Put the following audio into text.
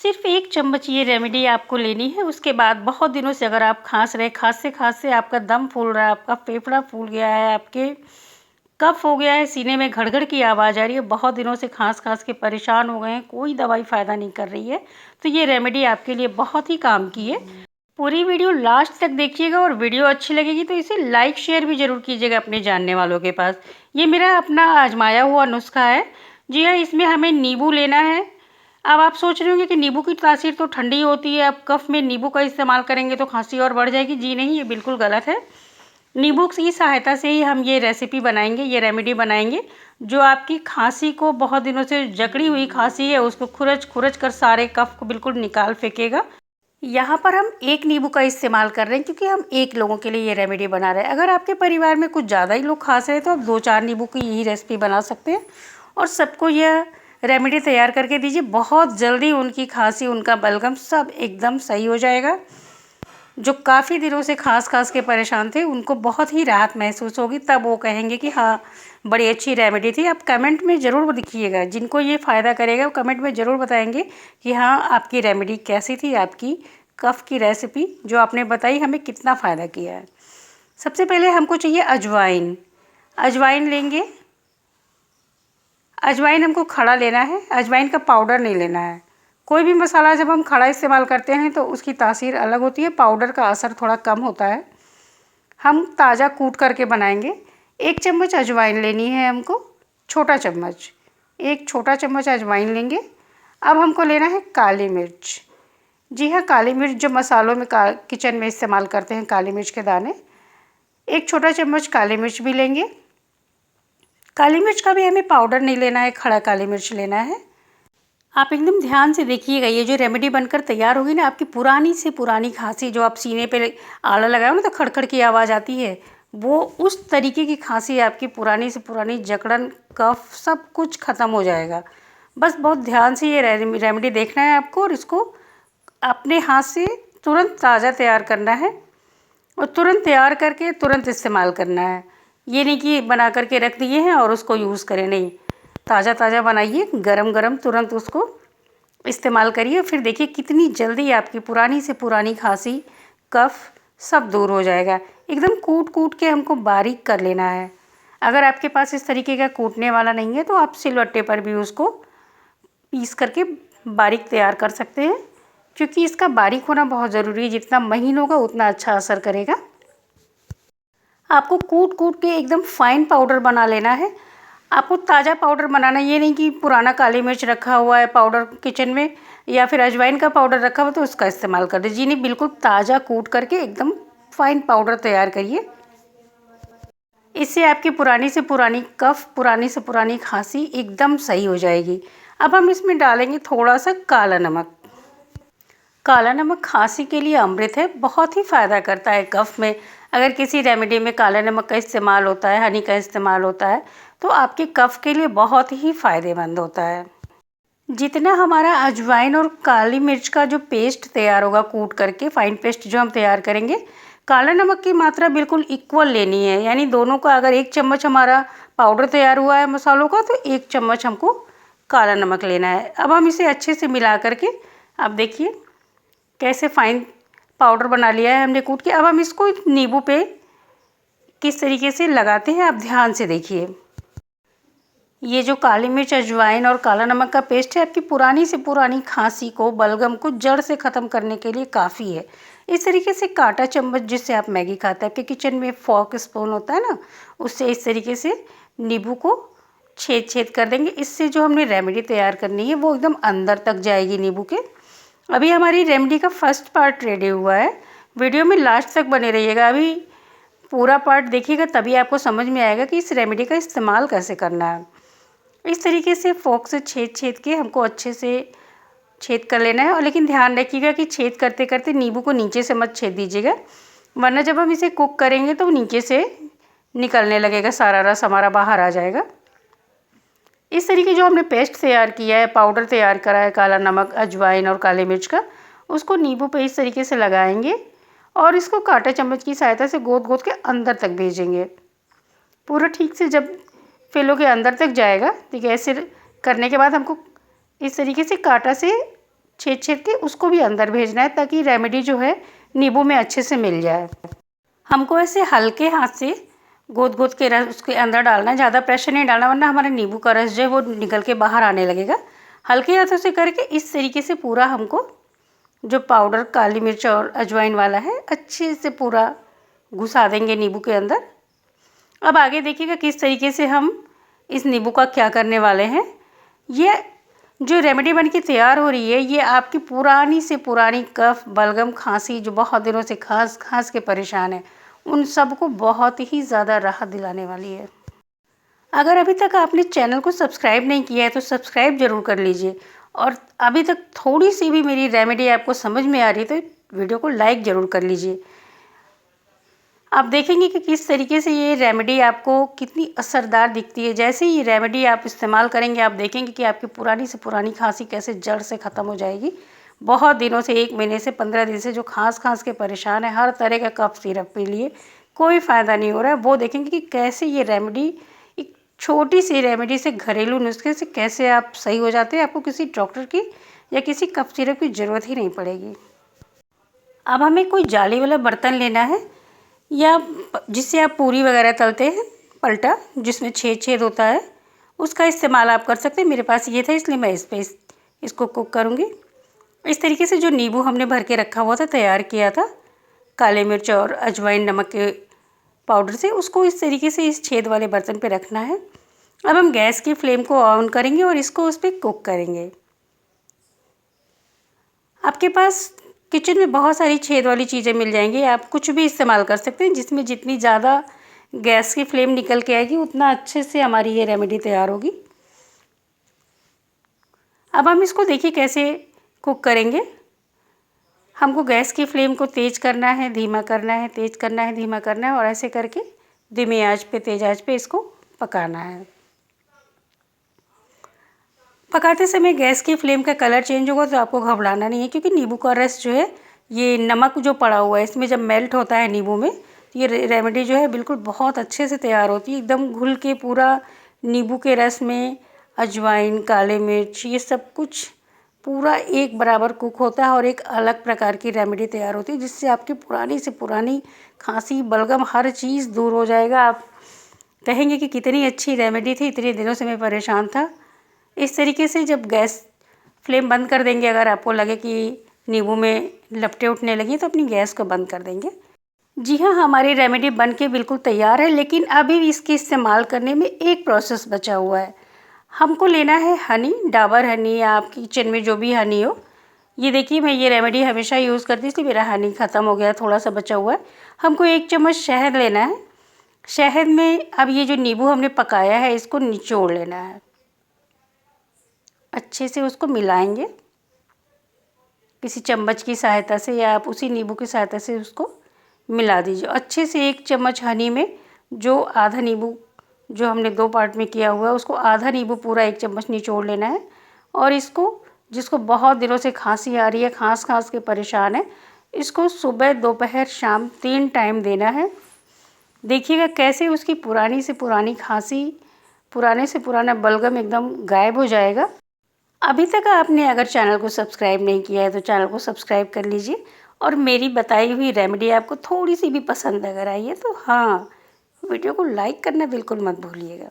सिर्फ 1 चम्मच ये रेमेडी आपको लेनी है। उसके बाद बहुत दिनों से अगर आप खाँस रहे, खाँसते-खाँसते आपका दम फूल रहा है, आपका फेफड़ा फूल गया है, आपके कफ हो गया है, सीने में घड़-घड़ की आवाज़ आ रही है, बहुत दिनों से खाँस-खाँस के परेशान हो गए हैं, कोई दवाई फ़ायदा नहीं कर रही है, तो ये रेमेडी आपके लिए बहुत ही काम की है। पूरी वीडियो लास्ट तक देखिएगा और वीडियो अच्छी लगेगी तो इसे लाइक शेयर भी ज़रूर कीजिएगा अपने जानने वालों के पास। ये मेरा अपना आजमाया हुआ नुस्खा है। जी हाँ, इसमें हमें नींबू लेना है। अब आप सोच रहे होंगे कि नींबू की तासीर तो ठंडी होती है, अब कफ में नींबू का इस्तेमाल करेंगे तो खांसी और बढ़ जाएगी। जी नहीं, ये बिल्कुल गलत है। नींबू की सहायता से ही हम ये रेसिपी बनाएंगे, ये रेमेडी बनाएंगे, जो आपकी खांसी को, बहुत दिनों से जकड़ी हुई खांसी है, उसको खुरच कर सारे कफ को बिल्कुल निकाल फेंकेगा। यहाँ पर हम 1 नींबू का इस्तेमाल कर रहे हैं क्योंकि हम 1 लोगों के लिए ये रेमेडी बना रहे हैं। अगर आपके परिवार में कुछ ज़्यादा ही लोग खांस रहे हैं तो आप 2-4 नींबू की यही रेसिपी बना सकते हैं और सबको यह रेमेडी तैयार करके दीजिए। बहुत जल्दी उनकी खांसी, उनका बलगम सब एकदम सही हो जाएगा। जो काफ़ी दिनों से खाँस के परेशान थे, उनको बहुत ही राहत महसूस होगी। तब वो कहेंगे कि हाँ, बड़ी अच्छी रेमेडी थी। आप कमेंट में ज़रूर लिखिएगा, जिनको ये फ़ायदा करेगा वो कमेंट में ज़रूर बताएंगे कि हाँ, आपकी रेमेडी कैसी थी, आपकी कफ़ की रेसिपी जो आपने बताई हमें कितना फ़ायदा किया है। सबसे पहले हमको चाहिए अजवाइन। अजवाइन लेंगे। अजवाइन हमको खड़ा लेना है, अजवाइन का पाउडर नहीं लेना है। कोई भी मसाला जब हम खड़ा इस्तेमाल करते हैं तो उसकी तासीर अलग होती है, पाउडर का असर थोड़ा कम होता है। हम ताज़ा कूट करके बनाएंगे। 1 चम्मच अजवाइन लेनी है हमको, छोटा चम्मच। 1 छोटा चम्मच अजवाइन लेंगे। अब हमको लेना है काली मिर्च। जी हाँ, काली मिर्च जो मसालों में किचन में इस्तेमाल करते हैं, काली मिर्च के दाने। 1 छोटा चम्मच काली मिर्च भी लेंगे। काली मिर्च का भी हमें पाउडर नहीं लेना है, खड़ा काली मिर्च लेना है। आप एकदम ध्यान से देखिएगा, ये जो रेमेडी बनकर तैयार होगी ना, आपकी पुरानी से पुरानी खांसी, जो आप सीने पे आला लगाओ ना तो खड़खड़ की आवाज़ आती है, वो उस तरीके की खांसी, आपकी पुरानी से पुरानी जकड़न, कफ सब कुछ ख़त्म हो जाएगा। बस बहुत ध्यान से ये रेमेडी देखना है आपको और इसको अपने हाथ से तुरंत ताज़ा तैयार करना है और तुरंत तैयार करके तुरंत इस्तेमाल करना है। ये नहीं कि बना करके रख दिए हैं और उसको यूज़ करें, नहीं, ताज़ा ताज़ा बनाइए, गरम गरम तुरंत उसको इस्तेमाल करिए। फिर देखिए कितनी जल्दी आपकी पुरानी से पुरानी खांसी, कफ सब दूर हो जाएगा। एकदम कूट कूट के हमको बारीक कर लेना है। अगर आपके पास इस तरीके का कूटने वाला नहीं है तो आप सिलवट्टे पर भी उसको पीस करके बारीक तैयार कर सकते हैं, क्योंकि इसका बारीक होना बहुत ज़रूरी है। जितना महीन होगा उतना अच्छा असर करेगा। आपको कूट कूट के एकदम फाइन पाउडर बना लेना है। आपको ताज़ा पाउडर बनाना, ये नहीं कि पुराना काली मिर्च रखा हुआ है पाउडर किचन में या फिर अजवाइन का पाउडर रखा हुआ तो उसका इस्तेमाल कर दीजिए। नहीं, बिल्कुल ताज़ा कूट करके एकदम फाइन पाउडर तैयार करिए। इससे आपकी पुरानी से पुरानी कफ, पुरानी से पुरानी खांसी एकदम सही हो जाएगी। अब हम इसमें डालेंगे थोड़ा सा काला नमक। काला नमक खांसी के लिए अमृत है, बहुत ही फ़ायदा करता है कफ में। अगर किसी रेमेडी में काला नमक का इस्तेमाल होता है, हनी का इस्तेमाल होता है, तो आपके कफ के लिए बहुत ही फ़ायदेमंद होता है। जितना हमारा अजवाइन और काली मिर्च का जो पेस्ट तैयार होगा कूट करके, फाइन पेस्ट जो हम तैयार करेंगे, काला नमक की मात्रा बिल्कुल इक्वल लेनी है। यानी दोनों का अगर 1 चम्मच हमारा पाउडर तैयार हुआ है मसालों का, तो 1 चम्मच हमको काला नमक लेना है। अब हम इसे अच्छे से मिला करके, आप देखिए कैसे फाइन पाउडर बना लिया है हमने कूट के। अब हम इसको नींबू पे किस तरीके से लगाते हैं, आप ध्यान से देखिए। ये जो काली मिर्च, अजवाइन और काला नमक का पेस्ट है, आपकी पुरानी से पुरानी खांसी को, बलगम को जड़ से ख़त्म करने के लिए काफ़ी है। इस तरीके से कांटा चम्मच जिससे आप मैगी खाते हैं, आपके किचन में फॉर्क स्पून होता है ना, उससे इस तरीके से नींबू को छेद छेद कर देंगे। इससे जो हमने रेमेडी तैयार करनी है वो एकदम अंदर तक जाएगी नींबू के। अभी हमारी रेमेडी का फर्स्ट पार्ट रेडी हुआ है। वीडियो में लास्ट तक बने रहिएगा, अभी पूरा पार्ट देखिएगा, तभी आपको समझ में आएगा कि इस रेमेडी का इस्तेमाल कैसे करना है। इस तरीके से फोक से छेद छेद के हमको अच्छे से छेद कर लेना है। और लेकिन ध्यान रखिएगा कि छेद करते करते नींबू को नीचे से मत छेद दीजिएगा, वरना जब हम इसे कुक करेंगे तो नीचे से निकलने लगेगा, सारा रस हमारा बाहर आ जाएगा। इस तरीके जो हमने पेस्ट तैयार किया है, पाउडर तैयार करा है काला नमक, अजवाइन और काले मिर्च का, उसको नींबू पे इस तरीके से लगाएंगे और इसको कांटा चम्मच की सहायता से गोद गोद के अंदर तक भेजेंगे। पूरा ठीक से जब फिल के अंदर तक जाएगा, ठीक है, ऐसे करने के बाद हमको इस तरीके से कांटा से छेद छेद के उसको भी अंदर भेजना है, ताकि रेमेडी जो है नींबू में अच्छे से मिल जाए। हमको ऐसे हल्के हाथ से गोद गोद के रस उसके अंदर डालना है, ज़्यादा प्रेशर नहीं डालना, वरना हमारा नींबू का रस जो है वो निकल के बाहर आने लगेगा। हल्के हाथों से करके इस तरीके से पूरा हमको जो पाउडर काली मिर्च और अजवाइन वाला है अच्छे से पूरा घुसा देंगे नींबू के अंदर। अब आगे देखिएगा किस तरीके से हम इस नींबू का क्या करने वाले हैं। ये जो रेमेडी बन के तैयार हो रही है, ये आपकी पुरानी से पुरानी कफ, बलगम, खांसी जो बहुत दिनों से खांस के परेशान है, उन सबको बहुत ही ज़्यादा राहत दिलाने वाली है। अगर अभी तक आपने चैनल को सब्सक्राइब नहीं किया है तो सब्सक्राइब ज़रूर कर लीजिए, और अभी तक थोड़ी सी भी मेरी रेमेडी आपको समझ में आ रही है तो वीडियो को लाइक ज़रूर कर लीजिए। आप देखेंगे कि किस तरीके से ये रेमेडी आपको कितनी असरदार दिखती है। जैसे ही ये रेमेडी आप इस्तेमाल करेंगे, आप देखेंगे कि आपकी पुरानी से पुरानी खांसी कैसे जड़ से ख़त्म हो जाएगी। बहुत दिनों से, 1 महीने से 15 दिन से जो खांस के परेशान है, हर तरह का कफ सिरप पी लिए, कोई फ़ायदा नहीं हो रहा है, वो देखेंगे कि कैसे ये रेमेडी, एक छोटी सी रेमेडी से, घरेलू नुस्खे से कैसे आप सही हो जाते हैं। आपको किसी डॉक्टर की या किसी कफ सिरप की ज़रूरत ही नहीं पड़ेगी। अब हमें कोई जाली वाला बर्तन लेना है, या जिससे आप पूरी वगैरह तलते हैं, पलटा जिसमें छेद छेद होता है, उसका इस्तेमाल आप कर सकते हैं। मेरे पास ये था इसलिए मैं इस पे इसको कुक करूँगी। इस तरीके से जो नींबू हमने भर के रखा हुआ था, तैयार किया था काले मिर्च और अजवाइन नमक के पाउडर से, उसको इस तरीके से इस छेद वाले बर्तन पे रखना है। अब हम गैस की फ्लेम को ऑन करेंगे और इसको उस पर कुक करेंगे। आपके पास किचन में बहुत सारी छेद वाली चीज़ें मिल जाएंगी, आप कुछ भी इस्तेमाल कर सकते हैं, जिसमें जितनी ज़्यादा गैस की फ्लेम निकल के आएगी उतना अच्छे से हमारी ये रेमेडी तैयार होगी। अब हम इसको देखिए कैसे कुक करेंगे। हमको गैस की फ्लेम को तेज़ करना है, धीमा करना है, तेज़ करना है, धीमा करना है, और ऐसे करके धीमी आंच पे, तेज़ आंच पे इसको पकाना है। पकाते समय गैस की फ्लेम का कलर चेंज होगा तो आपको घबराना नहीं है, क्योंकि नींबू का रस जो है, ये नमक जो पड़ा हुआ है इसमें जब मेल्ट होता है नींबू में, तो ये रेमेडी जो है बिल्कुल बहुत अच्छे से तैयार होती है, एकदम घुल के पूरा नींबू के रस में अजवाइन, काले मिर्च, ये सब कुछ पूरा एक बराबर कुक होता है और एक अलग प्रकार की रेमेडी तैयार होती है, जिससे आपकी पुरानी से पुरानी खांसी, बलगम, हर चीज़ दूर हो जाएगा। आप कहेंगे कि कितनी अच्छी रेमेडी थी, इतने दिनों से मैं परेशान था। इस तरीके से जब गैस फ्लेम बंद कर देंगे, अगर आपको लगे कि नींबू में लपटें उठने लगी तो अपनी गैस को बंद कर देंगे। जी हाँ, हमारी रेमेडी बन के बिल्कुल तैयार है, लेकिन अभी इसके इस्तेमाल करने में एक प्रोसेस बचा हुआ है। हमको लेना है हनी, डाबर हनी, या आपकी किचन में जो भी हनी हो। ये देखिए, मैं ये रेमेडी हमेशा यूज़ करती हूँ, इसलिए मेरा हनी ख़त्म हो गया, थोड़ा सा बचा हुआ है। हमको 1 चम्मच शहद लेना है। शहद में अब ये जो नींबू हमने पकाया है इसको निचोड़ लेना है, अच्छे से उसको मिलाएंगे किसी चम्मच की सहायता से, या आप उसी नींबू की सहायता से उसको मिला दीजिए अच्छे से। 1 चम्मच हनी में जो आधा नींबू जो हमने 2 पार्ट में किया हुआ है, उसको आधा नींबू पूरा 1 चम्मच निचोड़ लेना है। और इसको, जिसको बहुत दिनों से खांसी आ रही है, खांस के परेशान है, इसको सुबह, दोपहर, शाम 3 टाइम देना है। देखिएगा कैसे उसकी पुरानी से पुरानी खांसी, पुराने से पुराना बलगम एकदम गायब हो जाएगा। अभी तक आपने अगर चैनल को सब्सक्राइब नहीं किया है तो चैनल को सब्सक्राइब कर लीजिए, और मेरी बताई हुई रेमेडी आपको थोड़ी सी भी पसंद अगर आई है तो हाँ, वीडियो को लाइक करना बिल्कुल मत भूलिएगा।